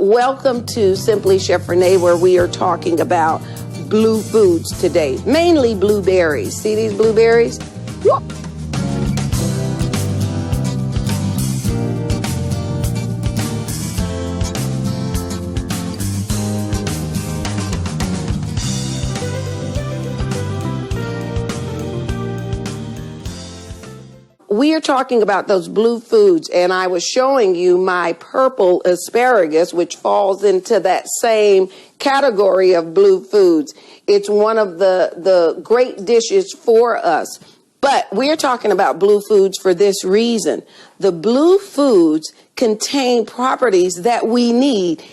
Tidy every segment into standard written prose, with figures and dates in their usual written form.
Welcome to Simply Chef Renee, where we are talking about blue foods today, mainly blueberries. See these blueberries? Whoop. We are talking about those blue foods, and I was showing you my purple asparagus, which falls into that same category of blue foods. It's one of the great dishes for us. But we're talking about blue foods for this reason. The blue foods contain properties that we need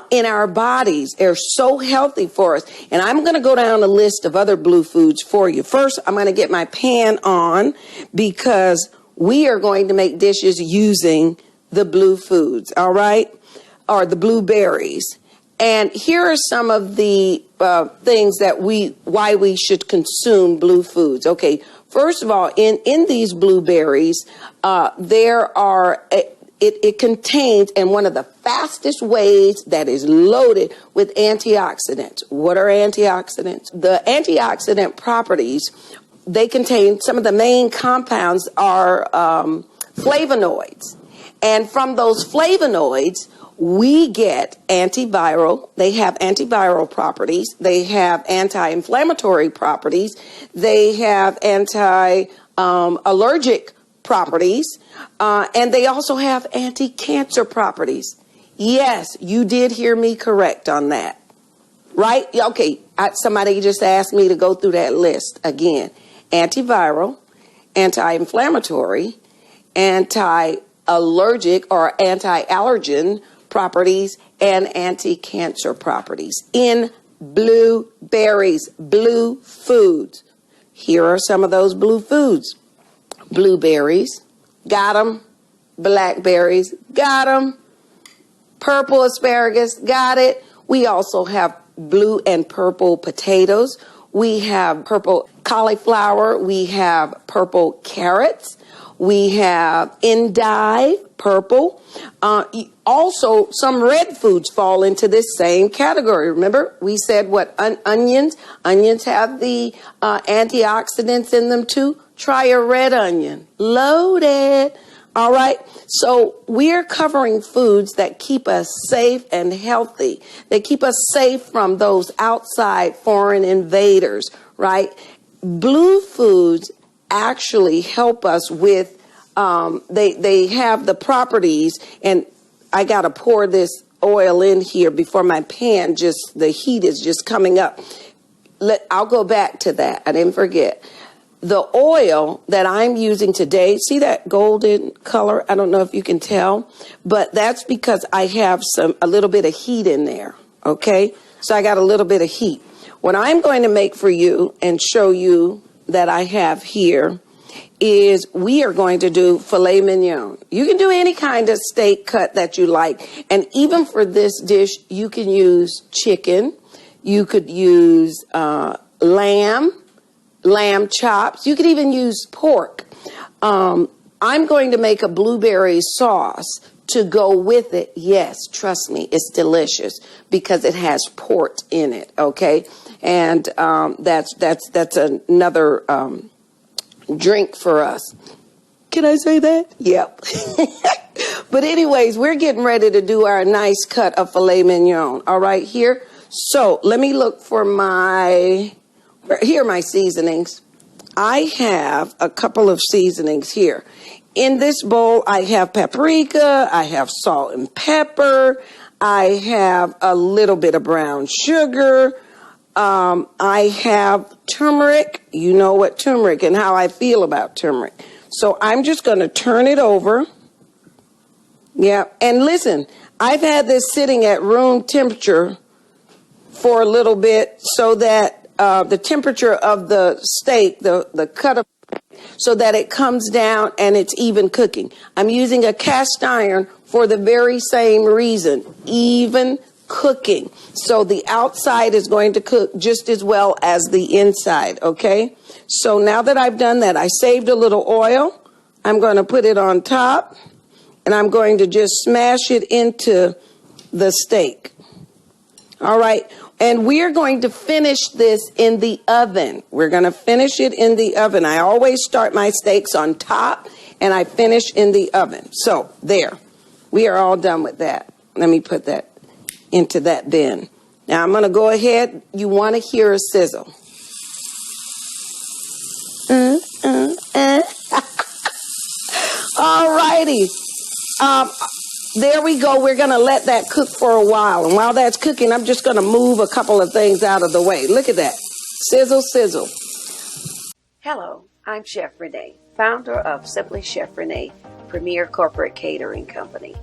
in our bodies. They're so healthy for us. And I'm going to go down a list of other blue foods for you. First, I'm going to get my pan on because we are going to make dishes using the blue foods, all right? Or the blueberries. And here are some of the things that why we should consume blue foods. Okay, first of all, in these blueberries, it contains, and one of the fastest ways that is loaded with antioxidants. What are antioxidants? The antioxidant properties, they contain, some of the main compounds are flavonoids. And from those flavonoids, we get antiviral. They have antiviral properties. They have anti-inflammatory properties. They have anti-allergic properties. And they also have anti-cancer properties. Yes, you did hear me correct on that. Right? Okay, somebody just asked me to go through that list again. Antiviral, anti-inflammatory, anti-allergic or anti-allergen properties, and anti-cancer properties in blueberries, blue foods. Here are some of those blue foods. Blueberries, got them. Blackberries, got them. Purple asparagus, got it. We also have blue and purple potatoes. We have purple cauliflower. We have purple carrots. We have endive, purple. Also, some red foods fall into this same category. Remember, we said what? Onions. Onions have the antioxidants in them too. Try a red onion. Loaded. All right. So we're covering foods that keep us safe and healthy. They keep us safe from those outside foreign invaders, right? Blue foods actually help us with, they have the properties, and I got to pour this oil in here before my pan the heat is just coming up. I'll go back to that. I didn't forget. The oil that I'm using today, see that golden color? I don't know if you can tell, but that's because I have a little bit of heat in there, okay? So I got a little bit of heat. What I'm going to make for you and show you that I have here is we are going to do filet mignon. You can do any kind of steak cut that you like. And even for this dish, you can use chicken. You could use lamb chops. You could even use pork. I'm going to make a blueberry sauce to go with it. Yes, trust me, it's delicious because it has port in it, okay? And that's another drink for us. Can I say that? Yep. But anyways, we're getting ready to do our nice cut of filet mignon. All right, here. So let me look for here are my seasonings. I have a couple of seasonings here. In this bowl, I have paprika, I have salt and pepper, I have a little bit of brown sugar, I have turmeric. You know what turmeric and how I feel about turmeric. So I'm just going to turn it over. Yeah, and listen, I've had this sitting at room temperature for a little bit so that the temperature of the steak, the cut of, so that it comes down and it's even cooking. I'm using a cast iron for the very same reason, even cooking. So the outside is going to cook just as well as the inside, okay? So now that I've done that, I saved a little oil. I'm going to put it on top, and I'm going to just smash it into the steak. All right. And we're going to finish this in the oven. We're going to finish it in the oven. I always start my steaks on top and I finish in the oven. So there, we are all done with that. Let me put that into that bin. Now I'm going to go ahead. You want to hear a sizzle. All righty. There we go. We're going to let that cook for a while. And while that's cooking, I'm just going to move a couple of things out of the way. Look at that. Sizzle, sizzle. Hello, I'm Chef Renee, founder of Simply Chef Renee, premier corporate catering company.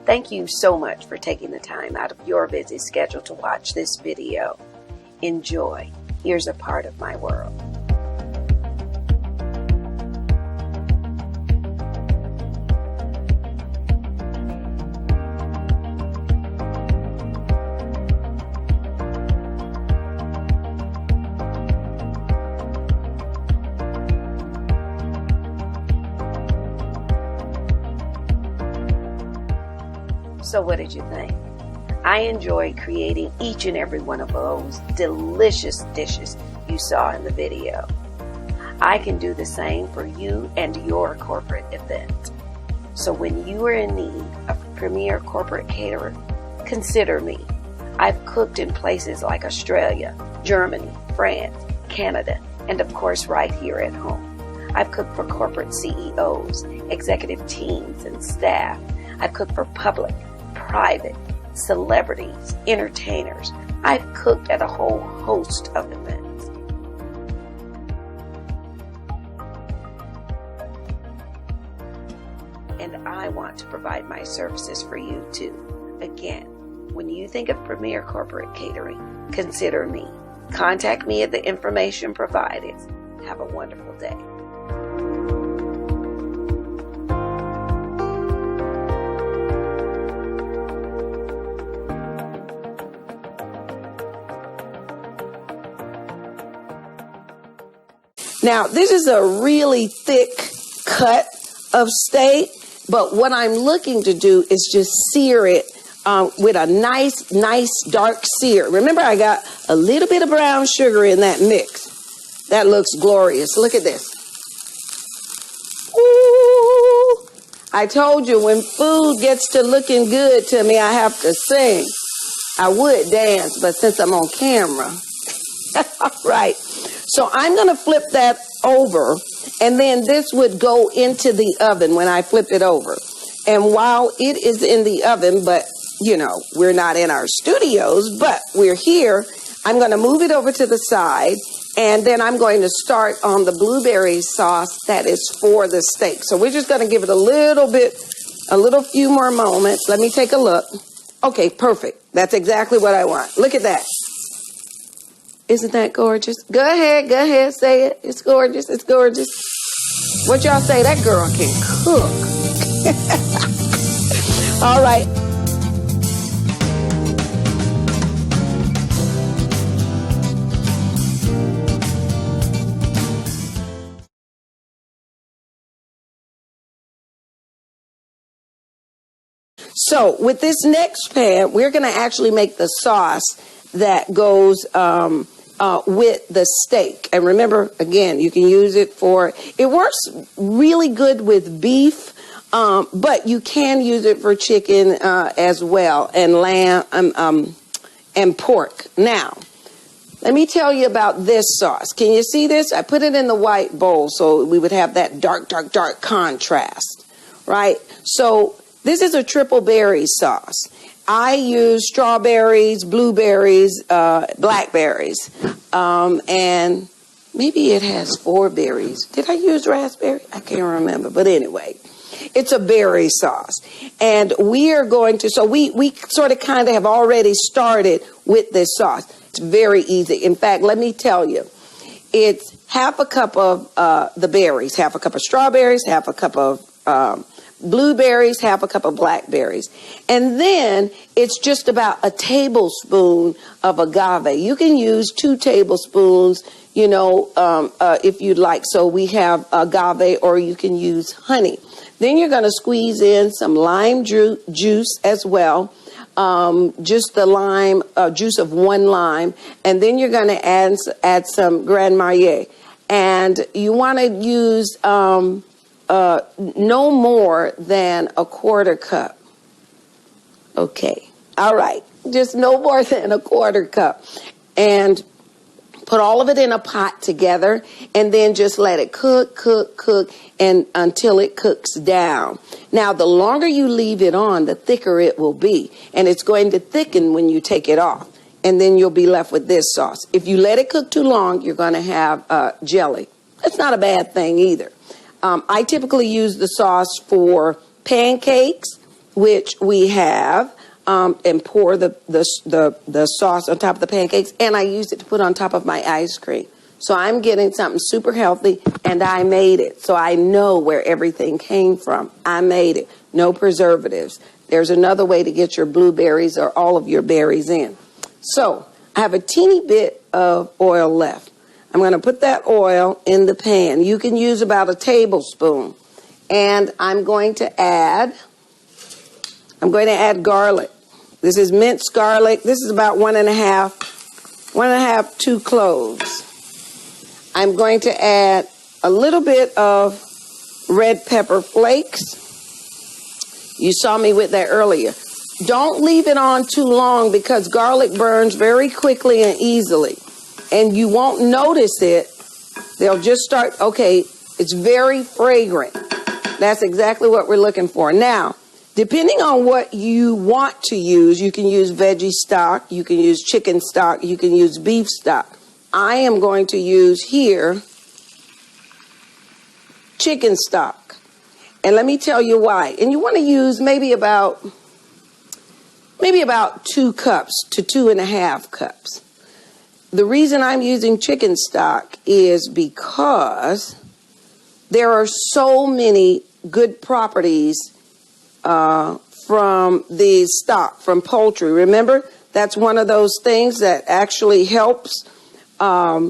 Thank you so much for taking the time out of your busy schedule to watch this video. Enjoy. Here's a part of my world. So what did you think? I enjoyed creating each and every one of those delicious dishes you saw in the video. I can do the same for you and your corporate event. So when you are in need of a premier corporate caterer, consider me. I've cooked in places like Australia, Germany, France, Canada, and of course right here at home. I've cooked for corporate CEOs, executive teams, and staff. I've cooked for public, private, celebrities, entertainers. I've cooked at a whole host of events. And I want to provide my services for you too. Again, when you think of Premier Corporate Catering, consider me. Contact me at the information provided. Have a wonderful day. Now, this is a really thick cut of steak, but what I'm looking to do is just sear it with a nice dark sear. Remember, I got a little bit of brown sugar in that mix. That looks glorious. Look at this. Ooh. I told you when food gets to looking good to me, I have to sing. I would dance, but since I'm on camera. All right. So I'm going to flip that over, and then this would go into the oven when I flip it over. And while it is in the oven, but, you know, we're not in our studios, but we're here, I'm going to move it over to the side, and then I'm going to start on the blueberry sauce that is for the steak. So we're just going to give it a little few more moments. Let me take a look. Okay, perfect. That's exactly what I want. Look at that. Isn't that gorgeous? Go ahead, say it. It's gorgeous, it's gorgeous. What y'all say? That girl can cook. All right. So with this next pan, we're going to actually make the sauce that goes with the steak. And remember, again, you can use it it works really good with beef, but you can use it for chicken as well, and lamb and pork. Now, let me tell you about this sauce. Can you see this? I put it in the white bowl so we would have that dark contrast, right? So this is a triple berry sauce. I use strawberries, blueberries, blackberries, and maybe it has 4 berries. Did I use raspberry? I can't remember. But anyway, it's a berry sauce. And we are going to, so we sort of kind of have already started with this sauce. It's very easy. In fact, let me tell you, it's half a cup of the berries, half a cup of strawberries, half a cup of blueberries, half a cup of blackberries. And then it's just about a tablespoon of agave. You can use 2 tablespoons, you know, if you'd like. So we have agave, or you can use honey. Then you're going to squeeze in some lime juice as well. just the lime, juice of 1 lime, and then you're going to add some Grand Marnier. And you want to use no more than 1/4 cup. Okay. All right. Just no more than 1/4 cup. And put all of it in a pot together, and then just let it cook, and until it cooks down. Now, the longer you leave it on, the thicker it will be. And it's going to thicken when you take it off. And then you'll be left with this sauce. If you let it cook too long, you're going to have jelly. That's not a bad thing either. I typically use the sauce for pancakes, which we have, and pour the sauce on top of the pancakes. And I use it to put on top of my ice cream. So I'm getting something super healthy, and I made it. So I know where everything came from. I made it. No preservatives. There's another way to get your blueberries or all of your berries in. So I have a teeny bit of oil left. I'm going to put that oil in the pan. You can use about a tablespoon. And I'm going to add garlic. This is minced garlic. This is about 1.5, 2 cloves. I'm going to add a little bit of red pepper flakes. You saw me with that earlier. Don't leave it on too long because garlic burns very quickly and easily. And you won't notice it. They'll just start, okay, it's very fragrant. That's exactly what we're looking for. Now, depending on what you want to use, you can use veggie stock, you can use chicken stock, you can use beef stock. I am going to use here chicken stock. And let me tell you why. And you want to use maybe about 2 cups to 2.5 cups. The reason I'm using chicken stock is because there are so many good properties from the stock, from poultry. Remember, that's one of those things that actually helps our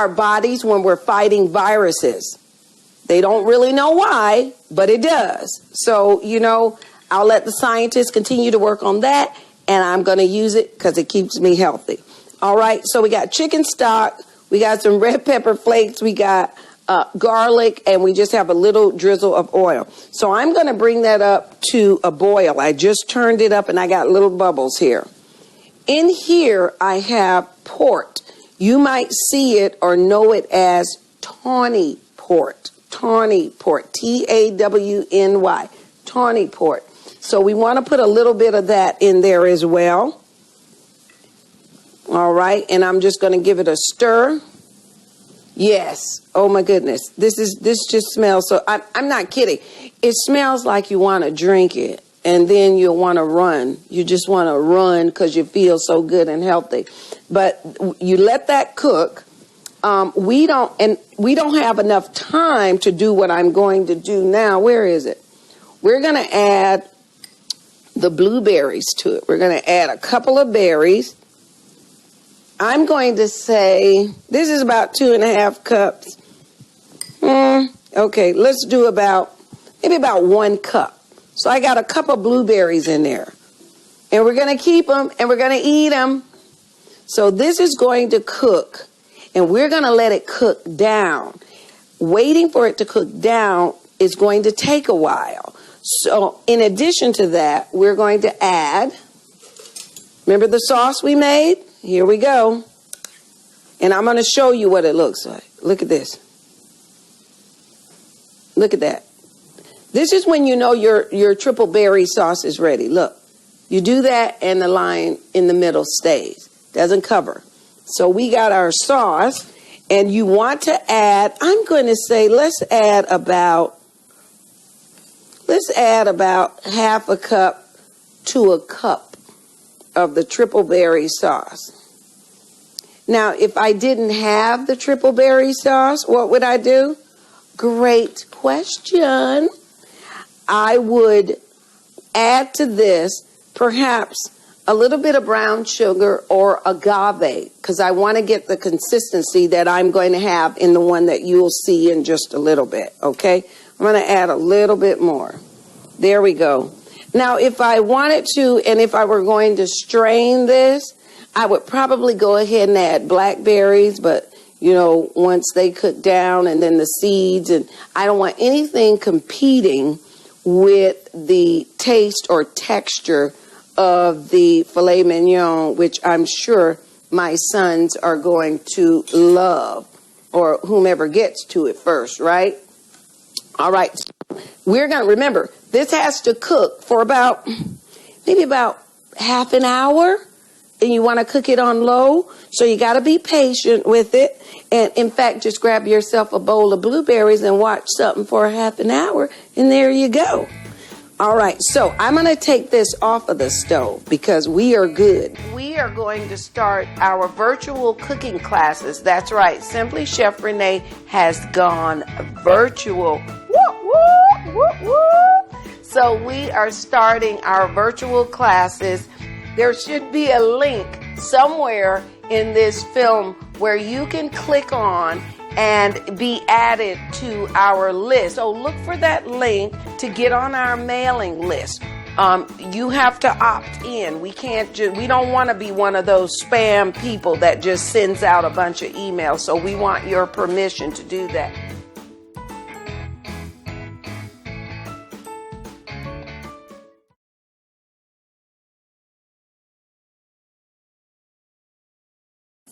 bodies when we're fighting viruses. They don't really know why, but it does. So, I'll let the scientists continue to work on that, and I'm going to use it because it keeps me healthy. All right, so we got chicken stock, we got some red pepper flakes, we got garlic, and we just have a little drizzle of oil. So I'm going to bring that up to a boil. I just turned it up, and I got little bubbles here. In here, I have port. You might see it or know it as tawny port. Tawny port, Tawny, tawny port. So we want to put a little bit of that in there as well. All right, and I'm just going to give it a stir. Yes. Oh my goodness. This just smells so. I'm not kidding. It smells like you want to drink it, and then you'll want to run. You just want to run because you feel so good and healthy. But you let that cook. We don't have enough time to do what I'm going to do now. Where is it? We're going to add the blueberries to it. We're going to add a couple of berries. I'm going to say this is about 2.5 cups. Okay, let's do maybe about 1 cup. So I got a cup of blueberries in there. And we're going to keep them and we're going to eat them. So this is going to cook. And we're going to let it cook down. Waiting for it to cook down is going to take a while. So in addition to that, we're going to add, remember the sauce we made? Here we go. And I'm going to show you what it looks like. Look at this. Look at that. This is when you know your triple berry sauce is ready. Look, you do that and the line in the middle stays. Doesn't cover. So we got our sauce, and you want to add, I'm going to say, let's add about 1/2 cup to a cup of the triple berry sauce. Now, if I didn't have the triple berry sauce, what would I do? Great question. I would add to this perhaps a little bit of brown sugar or agave, because I want to get the consistency that I'm going to have in the one that you'll see in just a little bit, okay? I'm going to add a little bit more. There we go. Now, if I wanted to, and if I were going to strain this, I would probably go ahead and add blackberries, but once they cook down, and then the seeds, and I don't want anything competing with the taste or texture of the filet mignon, which I'm sure my sons are going to love, or whomever gets to it first, right? All right. We're going to remember, this has to cook for maybe about half an hour, and you want to cook it on low. So you got to be patient with it. And in fact, just grab yourself a bowl of blueberries and watch something for a half an hour, and there you go. All right, so I'm going to take this off of the stove because we are good. We are going to start our virtual cooking classes. That's right, Simply Chef Renee has gone virtual. So we are starting our virtual classes. There should be a link somewhere in this film where you can click on and be added to our list. So look for that link to get on our mailing list. You have to opt in. We don't want to be one of those spam people that just sends out a bunch of emails. So we want your permission to do that.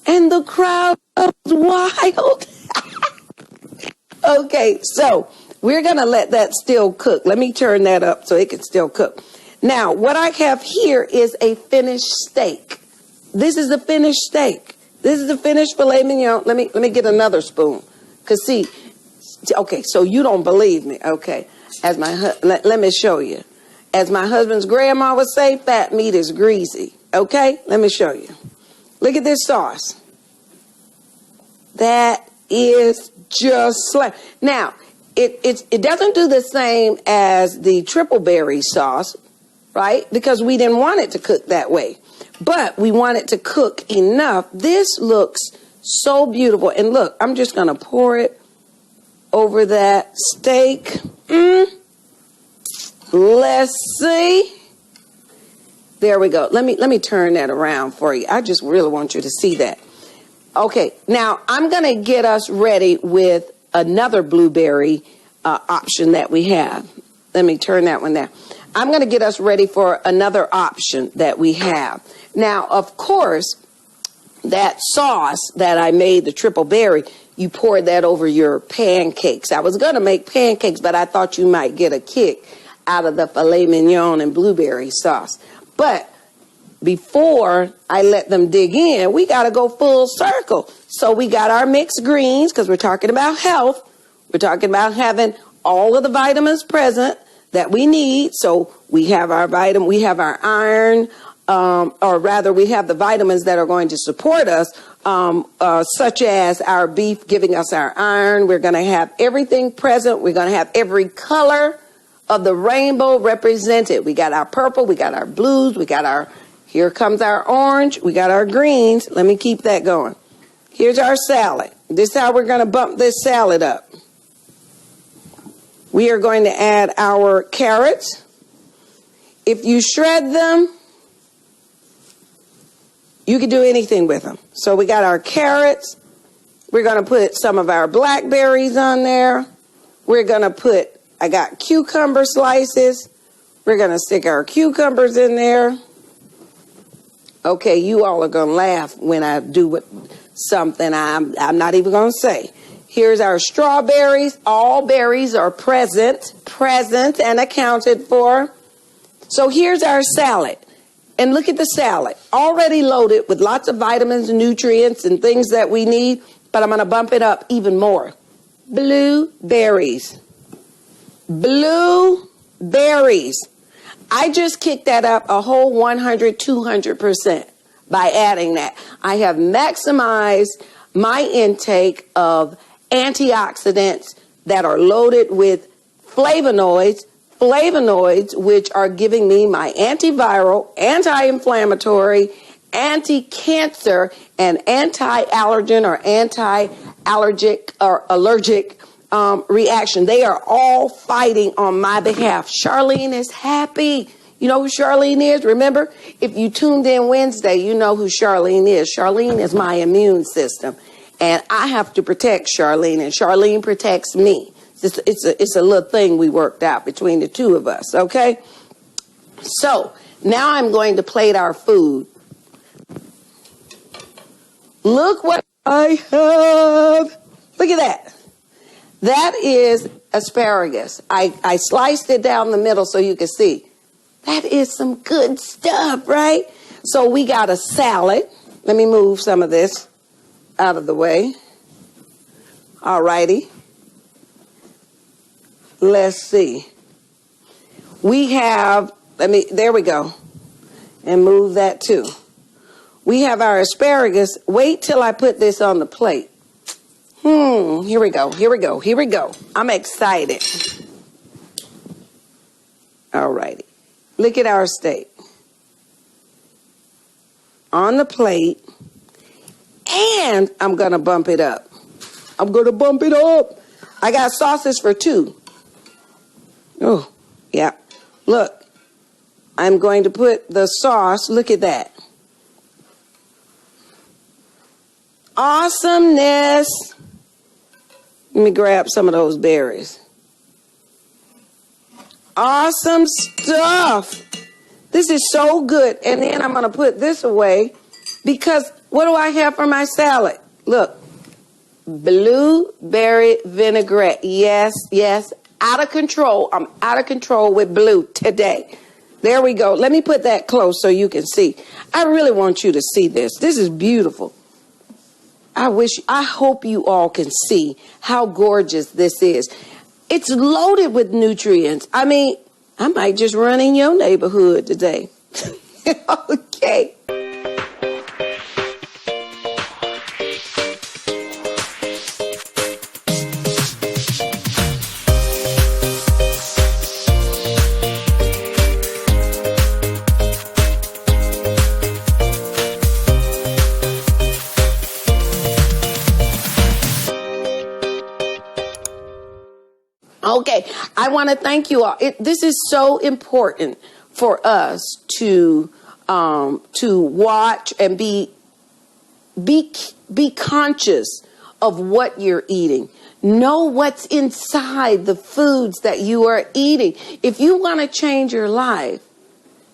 And the crowd was wild. Okay, so we're going to let that still cook. Let me turn that up so it can still cook. Now, what I have here is a finished steak. This is the finished steak. This is the finished filet mignon. Let me get another spoon. Because see, okay, so you don't believe me. Okay, let me show you. As my husband's grandma would say, fat meat is greasy. Okay, let me show you. Look at this sauce. That is just slap. Now, it doesn't do the same as the triple berry sauce, right? Because we didn't want it to cook that way. But we want it to cook enough. This looks so beautiful. And look, I'm just going to pour it over that steak. Let's see. There we go. Let me turn that around for you. I just really want you to see that. Okay, now I'm going to get us ready with another blueberry option that we have. Let me turn that one there. I'm going to get us ready for another option that we have. Now, of course, that sauce that I made, the triple berry, you poured that over your pancakes. I was going to make pancakes, but I thought you might get a kick out of the filet mignon and blueberry sauce. But before I let them dig in, we got to go full circle. So we got our mixed greens because we're talking about health. We're talking about having all of the vitamins present that we need. So we have our we have our iron, or rather we have the vitamins that are going to support us, such as our beef giving us our iron. We're going to have everything present. We're going to have every color of the rainbow represented. We got our purple, we got our blues, we got our, here comes our orange, we got our greens. Let me keep that going. Here's our salad. This is how we're going to bump this salad up. We are going to add our carrots. If you shred them, you can do anything with them. So we got our carrots. We're going to put some of our blackberries on there. We're going to put, I got cucumber slices. We're going to stick our cucumbers in there. Okay, you all are going to laugh when I do something I'm not even going to say. Here's our strawberries. All berries are present and accounted for. So here's our salad. And look at the salad. Already loaded with lots of vitamins and nutrients and things that we need. But I'm going to bump it up even more. Blueberries. Blueberries. I just kicked that up a whole 100, 200% by adding that. I have maximized my intake of antioxidants that are loaded with flavonoids, which are giving me my antiviral, anti-inflammatory, anti-cancer, and anti-allergen or anti-allergic or allergic reaction. They are all fighting on my behalf. Charlene is happy. You know who Charlene is? Remember, if you tuned in Wednesday, you know who Charlene is. Charlene is my immune system. And I have to protect Charlene, and Charlene protects me. It's a little thing we worked out between the two of us, okay? So, now I'm going to plate our food. Look what I have. Look at that. That is asparagus. I sliced it down the middle so you can see. That is some good stuff, right? So we got a salad. Let me move some of this out of the way. All righty. Let's see. We have, there we go. And move that too. We have our asparagus. Wait till I put this on the plate. Here we go. I'm excited. All righty. Look at our steak. On the plate. And I'm going to bump it up. I got sauces for 2. Oh, yeah. Look. I'm going to put the sauce. Look at that. Awesomeness. Let me grab some of those berries. Awesome stuff. This is so good. And then I'm going to put this away because what do I have for my salad? Look, blueberry vinaigrette. Yes. Out of control. I'm out of control with blue today. There we go. Let me put that close so you can see. I really want you to see this. This is beautiful. I hope you all can see how gorgeous this is. It's loaded with nutrients. I mean, I might just run in your neighborhood today. Okay. Okay, I want to thank you all. This is so important for us to watch and be conscious of what you're eating. Know what's inside the foods that you are eating. If you want to change your life,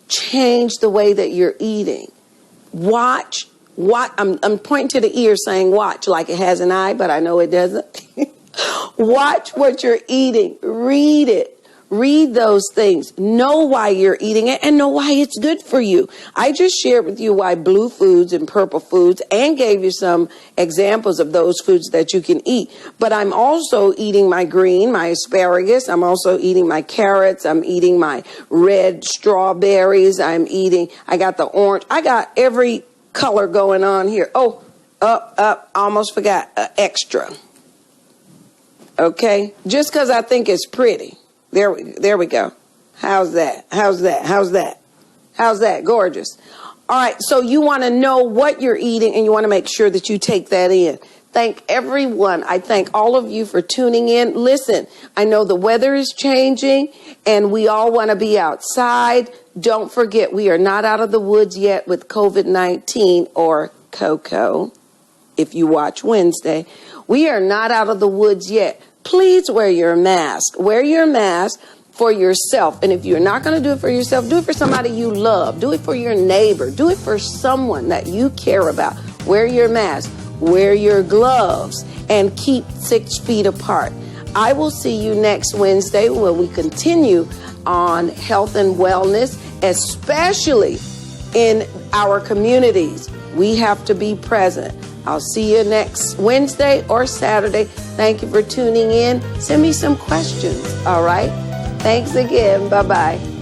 change the way that you're eating. Watch. I'm pointing to the ear saying watch like it has an eye, but I know it doesn't. Watch what you're eating. Read it. Read those things. Know why you're eating it and know why it's good for you. I just shared with you why blue foods and purple foods and gave you some examples of those foods that you can eat. But I'm also eating my green, my asparagus. I'm also eating my carrots. I'm eating my red strawberries. I got the orange. I got every color going on here. Oh, up, almost forgot, extra. Okay, just because I think it's pretty. There we go. How's that? Gorgeous. All right, so you want to know what you're eating and you want to make sure that you take that in. Thank everyone. I thank all of you for tuning in. Listen, I know the weather is changing and we all want to be outside. Don't forget, we are not out of the woods yet with COVID-19 or Coco. If you watch Wednesday, we are not out of the woods yet. Please wear your mask. Wear your mask for yourself. And if you're not going to do it for yourself, do it for somebody you love. Do it for your neighbor. Do it for someone that you care about. Wear your mask. Wear your gloves. And keep 6 feet apart. I will see you next Wednesday when we continue on health and wellness, especially in our communities. We have to be present. I'll see you next Wednesday or Saturday. Thank you for tuning in. Send me some questions, all right? Thanks again. Bye-bye.